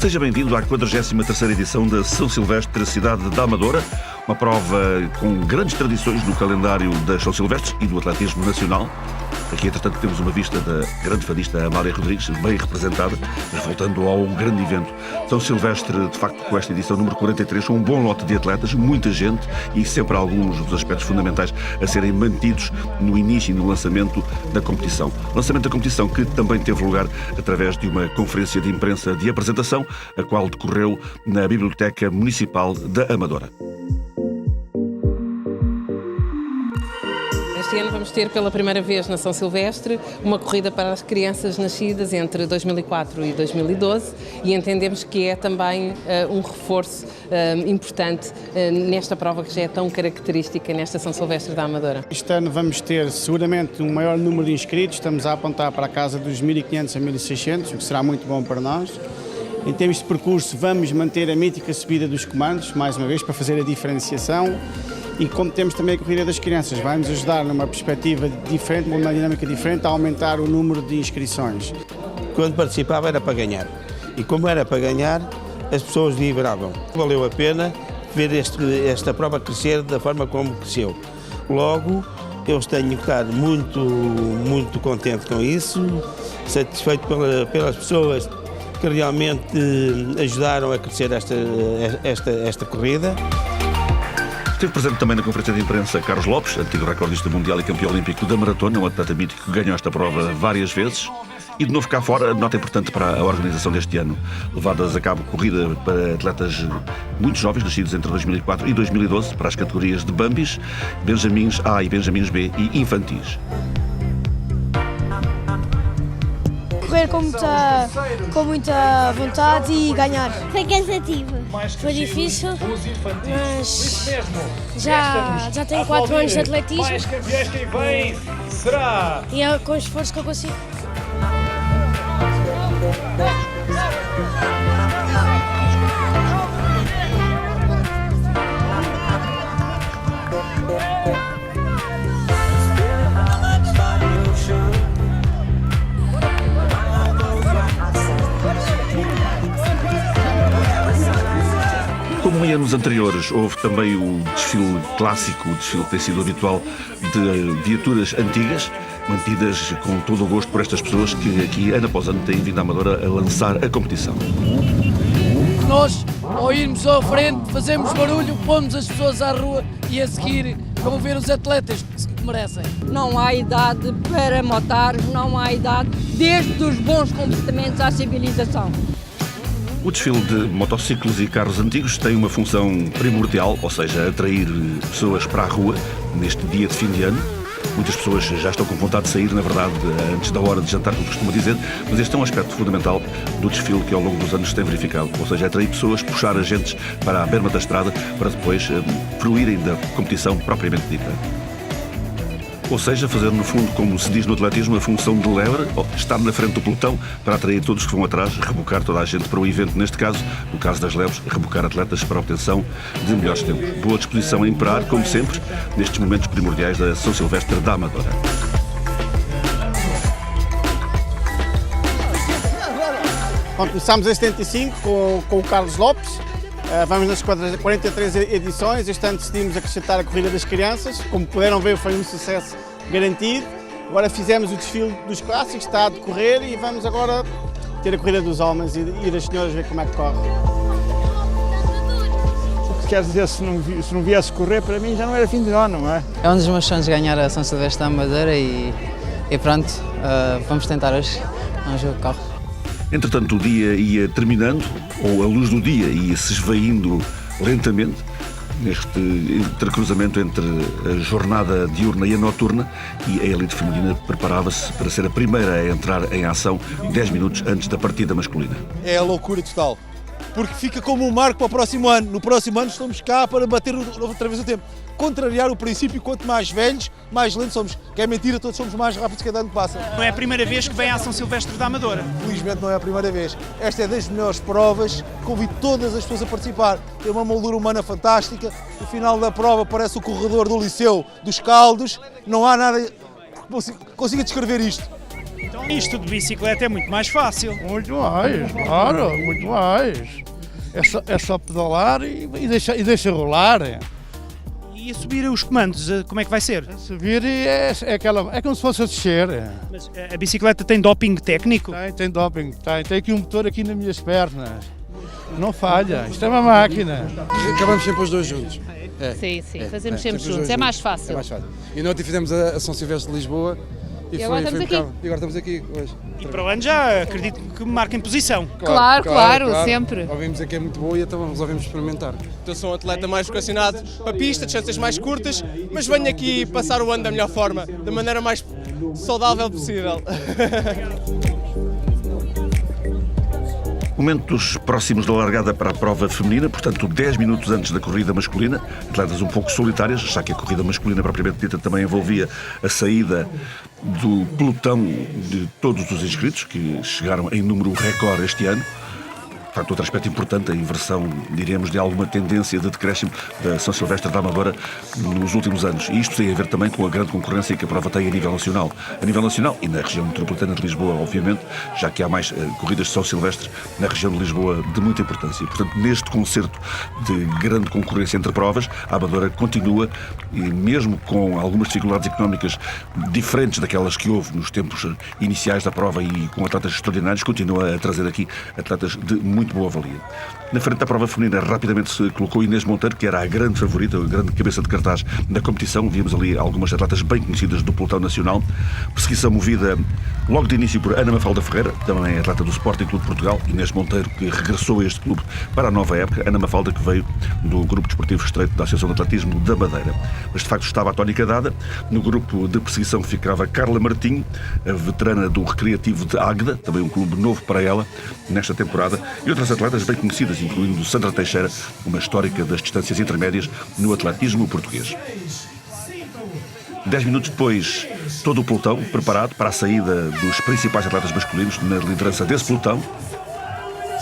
Seja bem-vindo à 43ª edição da São Silvestre, cidade da Amadora, uma prova com grandes tradições no calendário das São Silvestres e do atletismo nacional. Aqui, entretanto, temos uma vista da grande fadista Amália Rodrigues, bem representada, mas voltando ao grande evento. São Silvestre, de facto, com esta edição número 43, com um bom lote de atletas, muita gente e sempre alguns dos aspectos fundamentais a serem mantidos no início e no lançamento da competição. Lançamento da competição que também teve lugar através de uma conferência de imprensa de apresentação, a qual decorreu na Biblioteca Municipal da Amadora. Este ano vamos ter pela primeira vez na São Silvestre uma corrida para as crianças nascidas entre 2004 e 2012 e entendemos que é também um reforço importante nesta prova que já é tão característica nesta São Silvestre da Amadora. Este ano vamos ter seguramente um maior número de inscritos, estamos a apontar para a casa dos 1.500 a 1.600, o que será muito bom para nós. Em termos de percurso, vamos manter a mítica subida dos comandos, mais uma vez, para fazer a diferenciação. E como temos também a corrida das crianças, vai-nos ajudar numa perspectiva diferente, numa dinâmica diferente, a aumentar o número de inscrições. Quando participava era para ganhar. E como era para ganhar, as pessoas vibravam. Valeu a pena ver esta prova crescer da forma como cresceu. Logo, eu tenho que estar muito contente com isso, satisfeito pelas pessoas que realmente ajudaram a crescer esta corrida. Esteve presente também na conferência de imprensa Carlos Lopes, antigo recordista mundial e campeão olímpico da maratona, um atleta mítico que ganhou esta prova várias vezes. E de novo cá fora, nota importante para a organização deste ano. Levadas a cabo corrida para atletas muito jovens, nascidos entre 2004 e 2012, para as categorias de Bambis, Benjamins A e Benjamins B e Infantis. Correr com muita vontade e ganhar. Foi cansativo. Foi difícil, mas já tenho 4 anos de atletismo e é com esforço que eu consigo. Como em anos anteriores, houve também o desfile clássico, o desfile que tem sido habitual de viaturas antigas, mantidas com todo o gosto por estas pessoas que aqui, ano após ano, têm vindo à Amadora a lançar a competição. Nós, ao irmos à frente, fazemos barulho, pomos as pessoas à rua e a seguir vão ver os atletas que merecem. Não há idade para motards, não há idade, desde os bons comportamentos à civilização. O desfile de motociclos e carros antigos tem uma função primordial, ou seja, atrair pessoas para a rua neste dia de fim de ano. Muitas pessoas já estão com vontade de sair, na verdade, antes da hora de jantar, como costuma dizer, mas este é um aspecto fundamental do desfile que ao longo dos anos se tem verificado, ou seja, atrair pessoas, puxar agentes para a berma da estrada para depois fruírem da competição propriamente dita. Ou seja, fazer no fundo, como se diz no atletismo, a função de lebre, estar na frente do pelotão para atrair todos que vão atrás, rebocar toda a gente para o evento, neste caso, no caso das lebres, rebocar atletas para a obtenção de melhores tempos. Boa disposição a imperar, como sempre, nestes momentos primordiais da São Silvestre da Amadora. Começámos em 75 com o Carlos Lopes. Vamos nas 43 edições, este ano decidimos acrescentar a Corrida das Crianças, como puderam ver foi um sucesso garantido. Agora fizemos o desfile dos clássicos, está a decorrer e vamos agora ter a Corrida dos Homens e das Senhoras ver como é que corre. O que quer dizer, se não viesse correr, para mim já não era fim de ano, não é? É um dos meus sonhos ganhar a São Silvestre da Amadora e pronto, vamos tentar hoje, vamos ver o carro. Entretanto, o dia ia terminando, ou a luz do dia ia se esvaindo lentamente, neste intercruzamento entre a jornada diurna e a noturna, e a elite feminina preparava-se para ser a primeira a entrar em ação 10 minutos antes da partida masculina. É a loucura total, porque fica como um marco para o próximo ano. No próximo ano estamos cá para bater outra vez o tempo. Contrariar o princípio, quanto mais velhos, mais lentos somos. Que é mentira, todos somos mais rápidos cada ano que passa. Não é a primeira vez que vem à São Silvestre da Amadora. Felizmente não é a primeira vez. Esta é das melhores provas, convido todas as pessoas a participar. Tem uma moldura humana fantástica. No final da prova parece o corredor do Liceu dos Caldos. Não há nada que consiga descrever isto. Isto de bicicleta é muito mais fácil. Muito mais, claro, muito mais. É só pedalar e deixa rolar. E a subir os comandos, como é que vai ser? Subir é como se fosse a descer. Mas a bicicleta tem doping técnico? Tem doping, tem aqui um motor aqui nas minhas pernas. Não falha, isto é uma máquina. Acabamos sempre os dois juntos. Sim, fazemos sempre juntos, é mais fácil. E ontem fizemos a São Silvestre de Lisboa e agora estamos aqui. E agora estamos aqui hoje. E para o ano já acredito que marquem posição. Claro, sempre. Ouvimos aqui é muito boa e então resolvemos experimentar. Eu sou um atleta mais vocacionado para a pista, distâncias mais curtas, mas venho aqui passar o ano da melhor forma, da maneira mais saudável possível. Momentos próximos da largada para a prova feminina, portanto 10 minutos antes da corrida masculina, atletas um pouco solitárias, já que a corrida masculina propriamente dita também envolvia a saída do pelotão de todos os inscritos, que chegaram em número recorde este ano. De facto, outro aspecto importante, a inversão, diremos, de alguma tendência de decréscimo da São Silvestre da Amadora nos últimos anos. E isto tem a ver também com a grande concorrência que a prova tem a nível nacional. A nível nacional e na região metropolitana de Lisboa, obviamente, já que há mais corridas de São Silvestre na região de Lisboa de muita importância. Portanto, neste concerto de grande concorrência entre provas, a Amadora continua, e mesmo com algumas dificuldades económicas diferentes daquelas que houve nos tempos iniciais da prova e com atletas extraordinários, continua a trazer aqui atletas de muito boa valia. Na frente da prova feminina rapidamente se colocou Inês Monteiro, que era a grande favorita, a grande cabeça de cartaz da competição. Víamos ali algumas atletas bem conhecidas do pelotão nacional. Perseguição movida logo de início por Ana Mafalda Ferreira, também atleta do Sporting Clube de Portugal. Inês Monteiro, que regressou a este clube para a nova época. Ana Mafalda, que veio do Grupo Desportivo Estreito da Associação de Atletismo da Madeira. Mas de facto estava a tónica dada. No grupo de perseguição ficava Carla Martinho, a veterana do Recreativo de Águeda, também um clube novo para ela nesta temporada, e outras atletas bem conhecidas, incluindo Sandra Teixeira, uma histórica das distâncias intermédias no atletismo português. 10 minutos depois, todo o pelotão preparado para a saída dos principais atletas masculinos na liderança desse pelotão.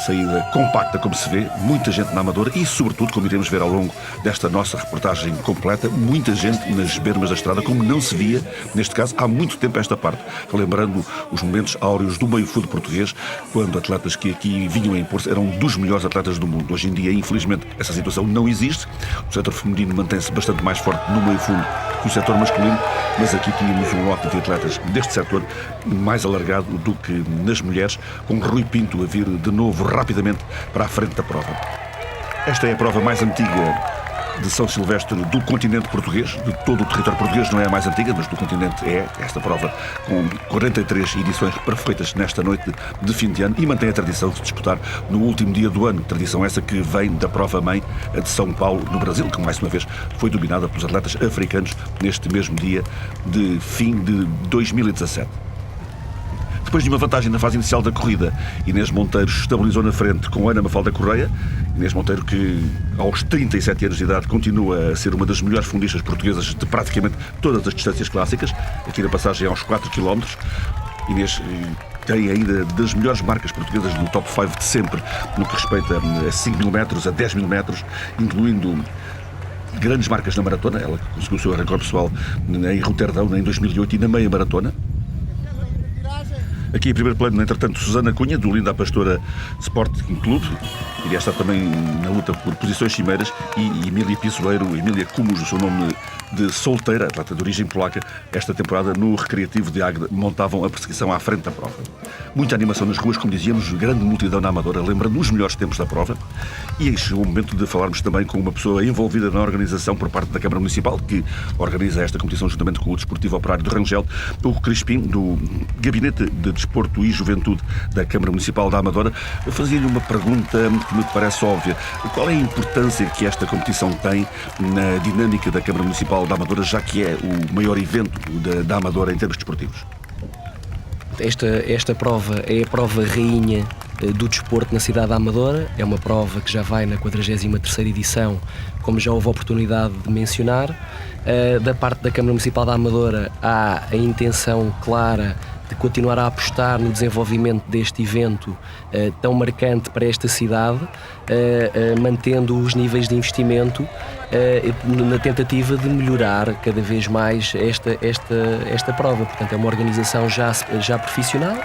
Saída compacta, como se vê, muita gente na Amadora e, sobretudo, como iremos ver ao longo desta nossa reportagem completa, muita gente nas bermas da estrada, como não se via, neste caso, há muito tempo esta parte, relembrando os momentos áureos do meio-fundo português, quando atletas que aqui vinham a impor-se eram dos melhores atletas do mundo. Hoje em dia, infelizmente, essa situação não existe. O setor feminino mantém-se bastante mais forte no meio-fundo que o setor masculino, mas aqui tínhamos um lote de atletas deste setor mais alargado do que nas mulheres, com Rui Pinto a vir de novo rapidamente para a frente da prova. Esta é a prova mais antiga de São Silvestre do continente português, de todo o território português. Não é a mais antiga, mas do continente é esta prova, com 43 edições perfeitas nesta noite de fim de ano, e mantém a tradição de se disputar no último dia do ano, tradição essa que vem da prova-mãe de São Paulo, no Brasil, que mais uma vez foi dominada pelos atletas africanos neste mesmo dia de fim de 2017. Depois de uma vantagem na fase inicial da corrida, Inês Monteiro estabilizou na frente com Ana Mafalda Correia. Inês Monteiro, que aos 37 anos de idade continua a ser uma das melhores fundistas portuguesas de praticamente todas as distâncias clássicas, aqui na passagem aos 4 km. Inês tem ainda das melhores marcas portuguesas no top 5 de sempre, no que respeita a 5 mil metros, a 10 mil metros, incluindo grandes marcas na maratona. Ela conseguiu o seu recorde pessoal em Roterdão em 2008 e na meia maratona. Aqui em primeiro plano, entretanto, Susana Cunha, do Linda a Pastora Sporting Clube, iria estar também na luta por posições cimeiras, e Emília Pisoleiro, Emília Cumus, o seu nome de solteira, atleta de origem polaca, esta temporada no Recreativo de Águeda, montavam a perseguição à frente da prova. Muita animação nas ruas, como dizíamos, grande multidão na Amadora, lembrando os melhores tempos da prova, e chegou o momento de falarmos também com uma pessoa envolvida na organização por parte da Câmara Municipal, que organiza esta competição juntamente com o Desportivo Operário de Rangel, Hugo Crispim, do Gabinete de Desporto e Juventude da Câmara Municipal da Amadora. Eu fazia-lhe uma pergunta que me parece óbvia. Qual é a importância que esta competição tem na dinâmica da Câmara Municipal da Amadora, já que é o maior evento da Amadora em termos desportivos? Esta prova é a prova rainha do desporto na cidade da Amadora. É uma prova que já vai na 43ª edição, como já houve a oportunidade de mencionar. Da parte da Câmara Municipal da Amadora há a intenção clara de continuar a apostar no desenvolvimento deste evento tão marcante para esta cidade, mantendo os níveis de investimento na tentativa de melhorar cada vez mais esta prova. Portanto, é uma organização já profissional.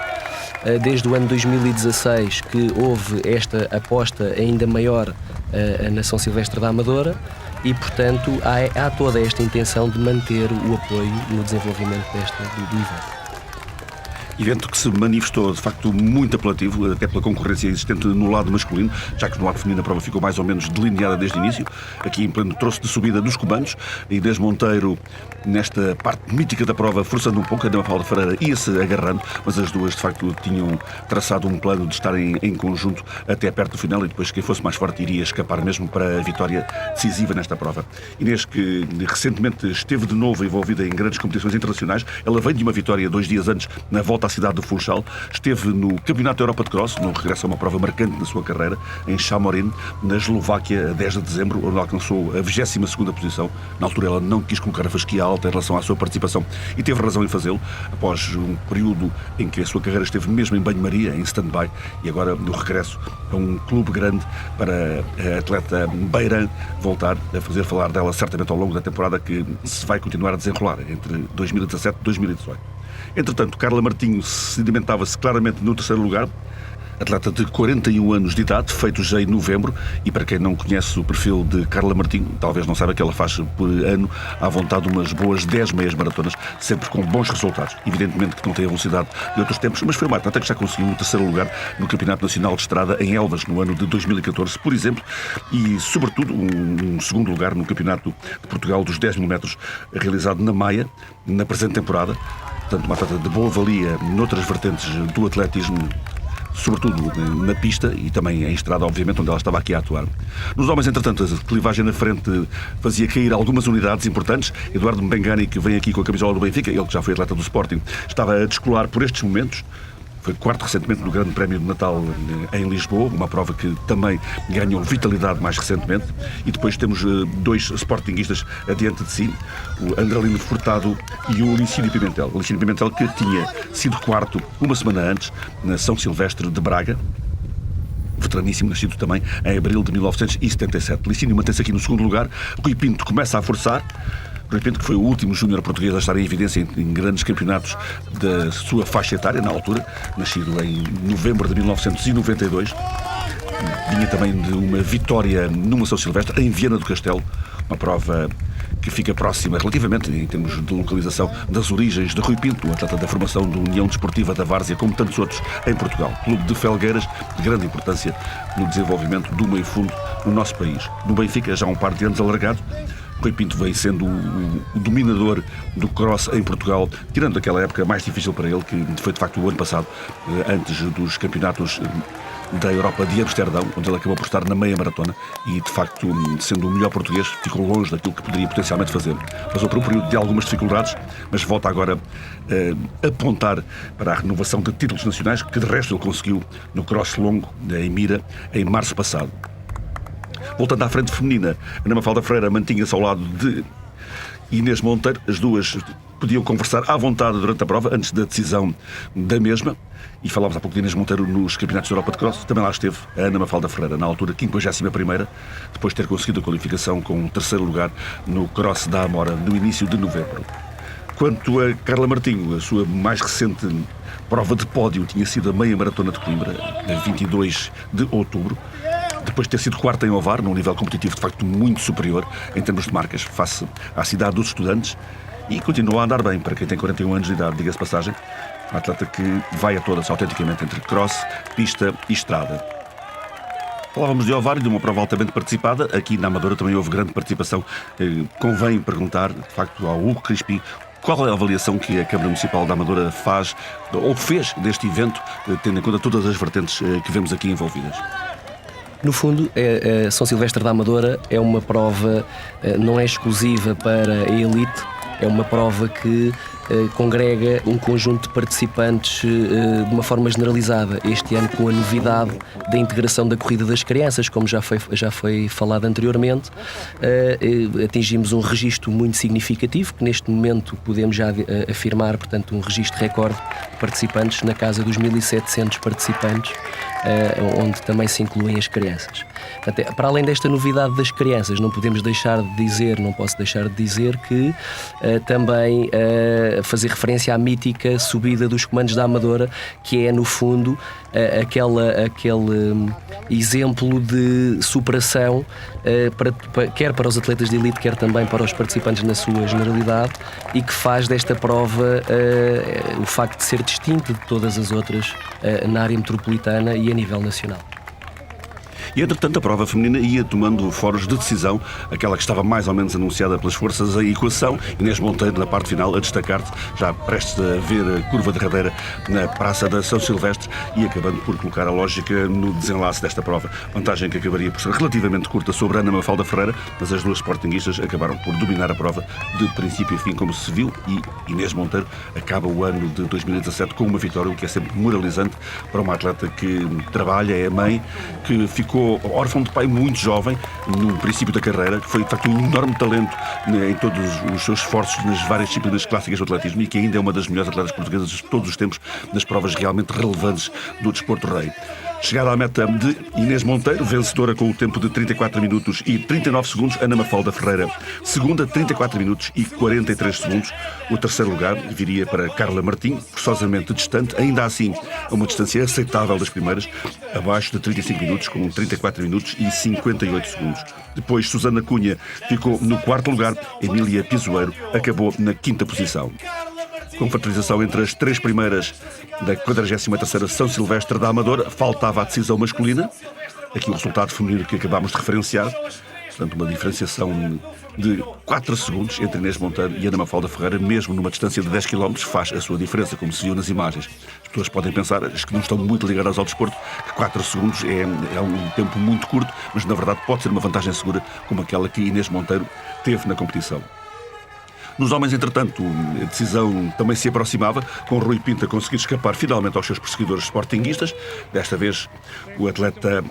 Desde o ano 2016 que houve esta aposta ainda maior na São Silvestre da Amadora e, portanto, há toda esta intenção de manter o apoio no desenvolvimento do evento. Evento que se manifestou, de facto, muito apelativo, até pela concorrência existente no lado masculino, já que no lado feminino a prova ficou mais ou menos delineada desde o início. Aqui em pleno troço de subida dos comandos, e Inês Monteiro, nesta parte mítica da prova, forçando um pouco, a Mafalda Ferreira ia-se agarrando, mas as duas, de facto, tinham traçado um plano de estarem em conjunto até perto do final, e depois quem fosse mais forte iria escapar mesmo para a vitória decisiva nesta prova. Inês, que recentemente esteve de novo envolvida em grandes competições internacionais, ela veio de uma vitória 2 dias antes na volta à cidade do Funchal, esteve no Campeonato da Europa de Cross, no regresso a uma prova marcante na sua carreira, em Chamorin, na Eslováquia, a 10 de dezembro, onde alcançou a 22ª posição. Na altura ela não quis colocar a fasquia alta em relação à sua participação e teve razão em fazê-lo, após um período em que a sua carreira esteve mesmo em banho-maria, em stand-by, e agora no regresso a um clube grande para a atleta Beiran voltar a fazer falar dela certamente ao longo da temporada que se vai continuar a desenrolar entre 2017 e 2018. Entretanto, Carla Martinho sedimentava-se claramente no 3º lugar, atleta de 41 anos de idade, feito já em novembro, e para quem não conhece o perfil de Carla Martinho, talvez não saiba que ela faz por ano à vontade umas boas 10 meias maratonas, sempre com bons resultados. Evidentemente que não tem a velocidade de outros tempos, mas foi uma atleta que já conseguiu o 3º lugar no Campeonato Nacional de Estrada em Elvas, no ano de 2014, por exemplo, e sobretudo um 2º lugar no Campeonato de Portugal dos 10 mil metros, realizado na Maia, na presente temporada. Portanto, uma atleta de boa valia noutras vertentes do atletismo, sobretudo na pista e também em estrada, obviamente, onde ela estava aqui a atuar. Nos homens, entretanto, a clivagem na frente fazia cair algumas unidades importantes. Eduardo Mbengani, que vem aqui com a camisola do Benfica, ele que já foi atleta do Sporting, estava a descolar por estes momentos. Foi quarto recentemente no Grande Prémio de Natal em Lisboa, uma prova que também ganhou vitalidade mais recentemente. E depois temos 2 sportinguistas adiante de si, o Andralino Furtado e o Licínio Pimentel. O Licínio Pimentel que tinha sido quarto uma semana antes na São Silvestre de Braga, veteraníssimo, nascido também em abril de 1977. Licínio mantém-se aqui no 2º lugar. Rui Pinto começa a forçar. Rui Pinto, que foi o último júnior português a estar em evidência em grandes campeonatos da sua faixa etária, na altura, nascido em novembro de 1992. Vinha também de uma vitória numa São Silvestre, em Viana do Castelo, uma prova que fica próxima, relativamente, em termos de localização, das origens de Rui Pinto, um atleta da formação da União Desportiva da Várzea, como tantos outros em Portugal. Clube de Felgueiras, de grande importância no desenvolvimento do meio fundo no nosso país. No Benfica, já há um par de anos alargado, Rui Pinto vem sendo o dominador do cross em Portugal, tirando aquela época mais difícil para ele, que foi de facto o ano passado, antes dos campeonatos da Europa de Amsterdão, onde ele acabou por estar na meia maratona e, de facto, sendo o melhor português, ficou longe daquilo que poderia potencialmente fazer. Passou por um período de algumas dificuldades, mas volta agora a apontar para a renovação de títulos nacionais, que de resto ele conseguiu no cross longo, em Mira, em março passado. Voltando à frente feminina, Ana Mafalda Ferreira mantinha-se ao lado de Inês Monteiro. As duas podiam conversar à vontade durante a prova, antes da decisão da mesma. E falámos há pouco de Inês Monteiro nos Campeonatos da Europa de Cross. Também lá esteve a Ana Mafalda Ferreira, na altura 51ª, depois de ter conseguido a qualificação com o 3º lugar no Cross da Amora, no início de novembro. Quanto a Carla Martinho, a sua mais recente prova de pódio tinha sido a meia maratona de Coimbra, a 22 de outubro. Depois de ter sido quarta em Ovar, num nível competitivo de facto muito superior em termos de marcas, face à cidade dos estudantes, e continua a andar bem para quem tem 41 anos de idade, diga-se passagem, uma atleta que vai a todas autenticamente entre cross, pista e estrada. Falávamos de Ovar e de uma prova altamente participada. Aqui na Amadora também houve grande participação. Convém perguntar, de facto, ao Hugo Crispim qual é a avaliação que a Câmara Municipal da Amadora faz, ou fez, deste evento, tendo em conta todas as vertentes que vemos aqui envolvidas. No fundo, a São Silvestre da Amadora é uma prova, não é exclusiva para a elite, é uma prova que congrega um conjunto de participantes de uma forma generalizada. Este ano com a novidade da integração da corrida das crianças, como já foi falado anteriormente, atingimos um registro muito significativo, que neste momento podemos já afirmar, portanto, um registro recorde de participantes, na casa dos 1.700 participantes, onde também se incluem as crianças. Portanto, para além desta novidade das crianças, não posso deixar de dizer que também fazer referência à mítica subida dos comandos da Amadora, que é, no fundo, aquele exemplo de superação, quer para os atletas de elite, quer também para os participantes na sua generalidade, e que faz desta prova o facto de ser distinta de todas as outras na área metropolitana e a nível nacional. E, entretanto, a prova feminina ia tomando foros de decisão, aquela que estava mais ou menos anunciada pelas forças, a equação. Inês Monteiro, na parte final, a destacar-se, já prestes a ver a curva derradeira na Praça da São Silvestre e acabando por colocar a lógica no desenlace desta prova. Vantagem que acabaria por ser relativamente curta sobre Ana Mafalda Ferreira, mas as duas sportinguistas acabaram por dominar a prova de princípio a fim, como se viu, e Inês Monteiro acaba o ano de 2017 com uma vitória, o que é sempre moralizante para uma atleta que trabalha, é mãe, que ficou órfão de pai muito jovem no princípio da carreira, que foi de facto um enorme talento em todos os seus esforços nas várias disciplinas clássicas do atletismo e que ainda é uma das melhores atletas portuguesas de todos os tempos nas provas realmente relevantes do desporto rei. Chegada à meta de Inês Monteiro, vencedora com o tempo de 34 minutos e 39 segundos, Ana Mafalda Ferreira, segunda, 34 minutos e 43 segundos. O terceiro lugar viria para Carla Martim, forçosamente distante, ainda assim a uma distância aceitável das primeiras, abaixo de 35 minutos, com 34 minutos e 58 segundos. Depois, Susana Cunha ficou no quarto lugar, Emília Pisoeiro acabou na quinta posição. Confraternização entre as três primeiras da 43ª São Silvestre da Amadora, faltava a decisão masculina. Aqui o resultado feminino que acabámos de referenciar. Portanto, uma diferenciação de 4 segundos entre Inês Monteiro e Ana Mafalda Ferreira, mesmo numa distância de 10 km, faz a sua diferença, como se viu nas imagens. As pessoas podem pensar, as que não estão muito ligadas ao desporto, que 4 segundos é um tempo muito curto, mas na verdade pode ser uma vantagem segura, como aquela que Inês Monteiro teve na competição. Nos homens, entretanto, a decisão também se aproximava, com Rui Pinto a conseguir escapar finalmente aos seus perseguidores sportinguistas. Desta vez, o atleta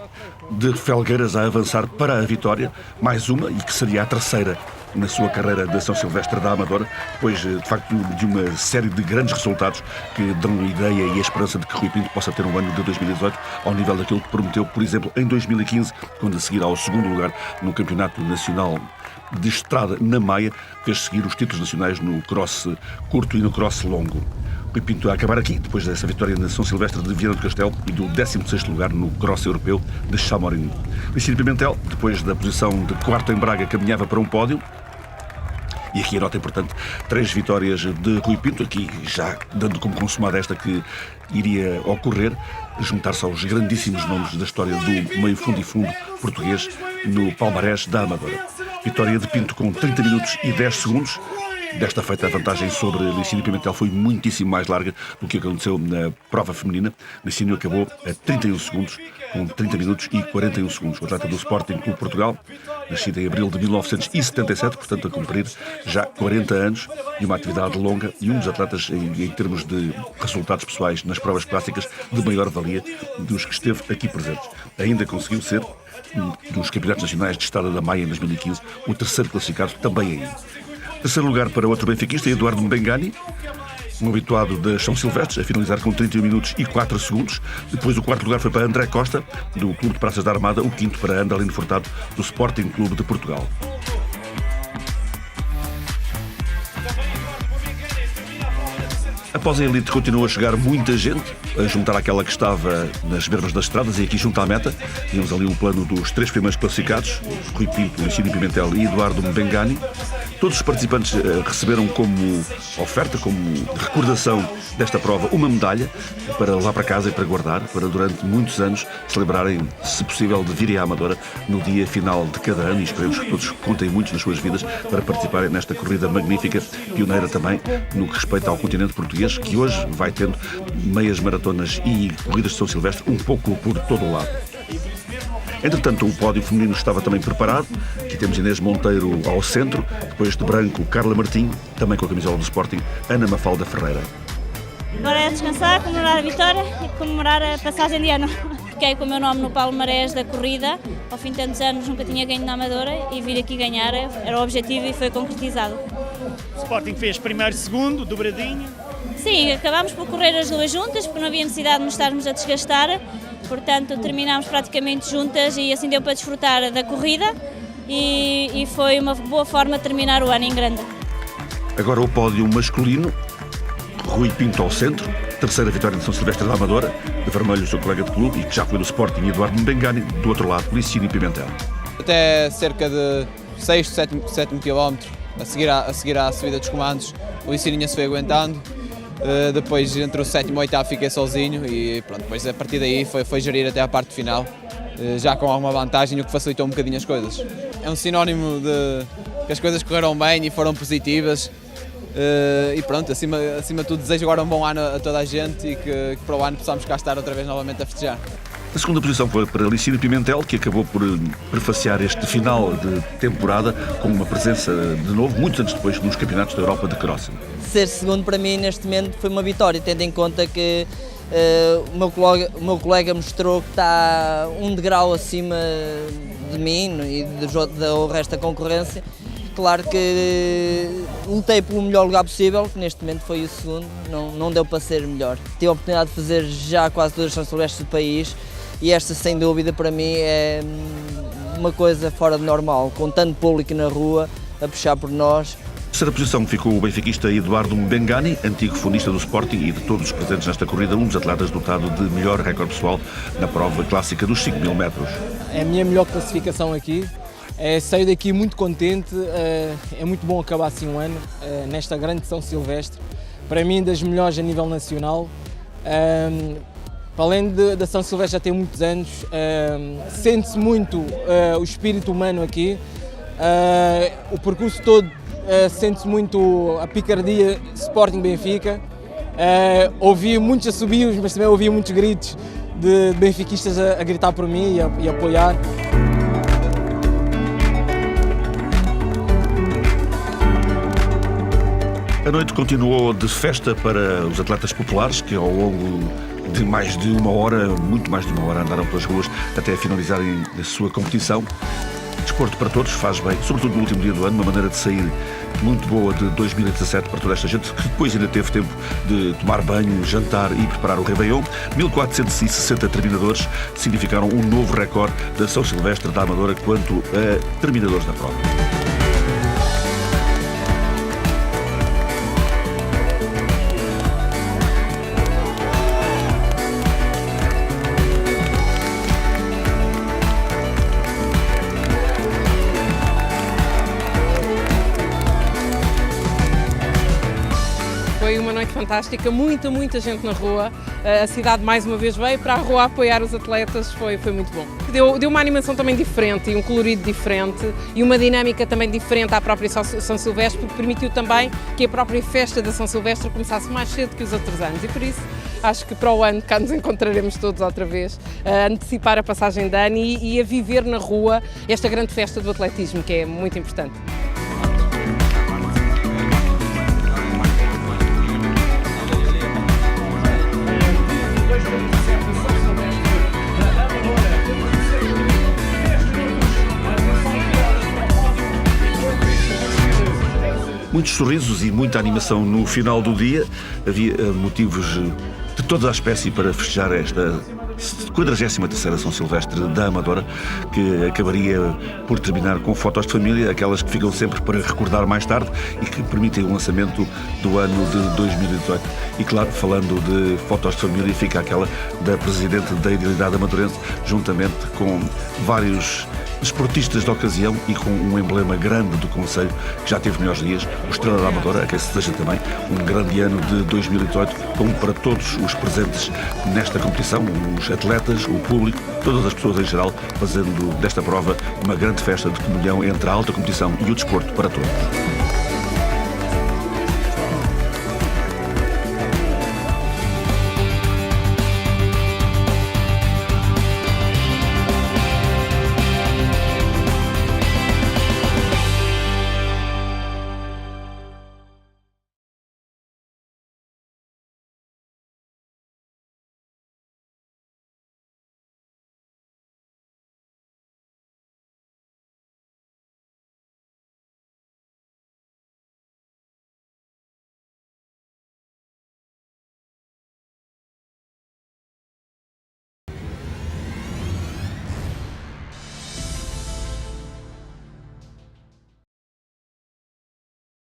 de Felgueiras a avançar para a vitória, mais uma, e que seria a terceira na sua carreira da São Silvestre da Amadora, depois, de facto, de uma série de grandes resultados que dão a ideia e a esperança de que Rui Pinto possa ter um ano de 2018 ao nível daquilo que prometeu, por exemplo, em 2015, quando a seguir ao segundo lugar no Campeonato Nacional de Estrada na Maia, fez seguir os títulos nacionais no cross curto e no cross longo. Rui Pinto a acabar aqui, depois dessa vitória na São Silvestre de Viana do Castelo e do 16º lugar no cross europeu de Chamorim. Licínio Pimentel, depois da posição de quarto em Braga, caminhava para um pódio. E aqui a nota importante, 3 vitórias de Rui Pinto, aqui já dando como consumada esta que iria ocorrer, juntar-se aos grandíssimos nomes da história do meio fundo e fundo português no palmarés da Amadora. Vitória de Pinto com 30 minutos e 10 segundos. Desta feita, a vantagem sobre Licínio Pimentel foi muitíssimo mais larga do que aconteceu na prova feminina. Licínio acabou a 31 segundos, com 30 minutos e 41 segundos. O atleta do Sporting Clube Portugal, nascido em abril de 1977, portanto a cumprir já 40 anos, e uma atividade longa, e um dos atletas, em termos de resultados pessoais nas provas clássicas, de maior valia dos que esteve aqui presentes. Ainda conseguiu ser, dos Campeonatos Nacionais de Estrada da Maia em 2015, o terceiro classificado também aí. Terceiro lugar para outro benfiquista, Eduardo Mbengani, um habituado das São Silvestres, a finalizar com 31 minutos e 4 segundos. Depois o quarto lugar foi para André Costa, do Clube de Praças da Armada, o quinto para Andalino Furtado, do Sporting Clube de Portugal. Após a elite continua a chegar muita gente, a juntar àquela que estava nas beiras das estradas e aqui junto à meta. Tínhamos ali o plano dos 3 primeiros classificados, Rui Pinto, Licínio Pimentel e Eduardo Mbengani. Todos os participantes receberam como oferta, como recordação desta prova, uma medalha para levar para casa e para guardar, para durante muitos anos celebrarem, se possível, de virem à Amadora no dia final de cada ano, e esperemos que todos contem muito nas suas vidas para participarem nesta corrida magnífica, pioneira também no que respeita ao continente português, que hoje vai tendo meias maratonas e corridas de São Silvestre um pouco por todo o lado. Entretanto, o pódio feminino estava também preparado. Aqui temos Inês Monteiro ao centro, depois de branco, Carla Martim, também com a camisola do Sporting, Ana Mafalda Ferreira. Agora é descansar, comemorar a vitória e comemorar a passagem de ano. Fiquei com o meu nome no palmarés da corrida, ao fim de tantos anos nunca tinha ganho na Amadora e vir aqui ganhar era o objetivo e foi concretizado. O Sporting fez primeiro e segundo, dobradinho. Sim, acabámos por correr as duas juntas porque não havia necessidade de nos estarmos a desgastar, portanto terminámos praticamente juntas e assim deu para desfrutar da corrida e foi uma boa forma de terminar o ano em grande. Agora o pódio masculino, Rui Pinto ao centro, terceira vitória de São Silvestre da Amadora, de vermelho o seu colega de clube e que já foi do Sporting, Eduardo Mbengani, do outro lado, Licínio Pimentel. Até cerca de 6º, 7º quilómetro, a seguir à subida dos comandos, o Licínio se foi aguentando, depois entre o 7º e o 8º fiquei sozinho e pronto, depois a partir daí foi gerir até à parte final, já com alguma vantagem, o que facilitou um bocadinho as coisas. É um sinónimo de que as coisas correram bem e foram positivas. E pronto, acima de tudo desejo agora um bom ano a toda a gente e que para o ano possamos cá estar outra vez novamente a festejar. A segunda posição foi para Licínio Pimentel, que acabou por prefaciar este final de temporada com uma presença de novo, muitos anos depois, nos Campeonatos da Europa de Crossing. Ser segundo para mim neste momento foi uma vitória, tendo em conta que o meu colega mostrou que está um degrau acima de mim e do resto da concorrência. Claro que lutei pelo melhor lugar possível, que neste momento foi o segundo, não deu para ser melhor. Tive a oportunidade de fazer já quase todas as São Silvestres do país e esta, sem dúvida, para mim é uma coisa fora de normal, com tanto público na rua a puxar por nós. Na terceira posição ficou o benfiquista Eduardo Mbengani, antigo fundista do Sporting e de todos os presentes nesta corrida, um dos atletas dotado de melhor recorde pessoal na prova clássica dos 5.000 metros. É a minha melhor classificação aqui. Saio daqui muito contente, é muito bom acabar assim um ano nesta grande São Silvestre, para mim das melhores a nível nacional. Para além da São Silvestre já tem muitos anos, sente-se muito o espírito humano aqui, o percurso todo sente-se muito a picardia Sporting Benfica, ouvi muitos assobios, mas também ouvi muitos gritos de benfiquistas a gritar por mim e a apoiar. A noite continuou de festa para os atletas populares, que ao longo de mais de uma hora, muito mais de uma hora, andaram pelas ruas até finalizarem a sua competição. Desporto para todos faz bem, sobretudo no último dia do ano, uma maneira de sair muito boa de 2017 para toda esta gente, que depois ainda teve tempo de tomar banho, jantar e preparar o Réveillon. 1460 terminadores significaram um novo recorde da São Silvestre da Amadora quanto a terminadores da prova. Foi uma noite fantástica, muita gente na rua, a cidade mais uma vez veio para a rua apoiar os atletas, foi muito bom. Deu uma animação também diferente e um colorido diferente e uma dinâmica também diferente à própria São Silvestre, porque permitiu também que a própria festa da São Silvestre começasse mais cedo que os outros anos e por isso acho que para o ano cá nos encontraremos todos outra vez a antecipar a passagem de ano e a viver na rua esta grande festa do atletismo, que é muito importante. Muitos sorrisos e muita animação no final do dia. Havia motivos de toda a espécie para festejar esta 43ª São Silvestre da Amadora, que acabaria por terminar com fotos de família, aquelas que ficam sempre para recordar mais tarde e que permitem o lançamento do ano de 2018. E claro, falando de fotos de família, fica aquela da Presidente da Idilidade Amadorense, juntamente com vários desportistas da ocasião e com um emblema grande do Conselho, que já teve melhores dias, o Estrela da Amadora, a quem se deseja também um grande ano de 2018, como para todos os presentes nesta competição, os atletas, o público, todas as pessoas em geral, fazendo desta prova uma grande festa de comunhão entre a alta competição e o desporto para todos.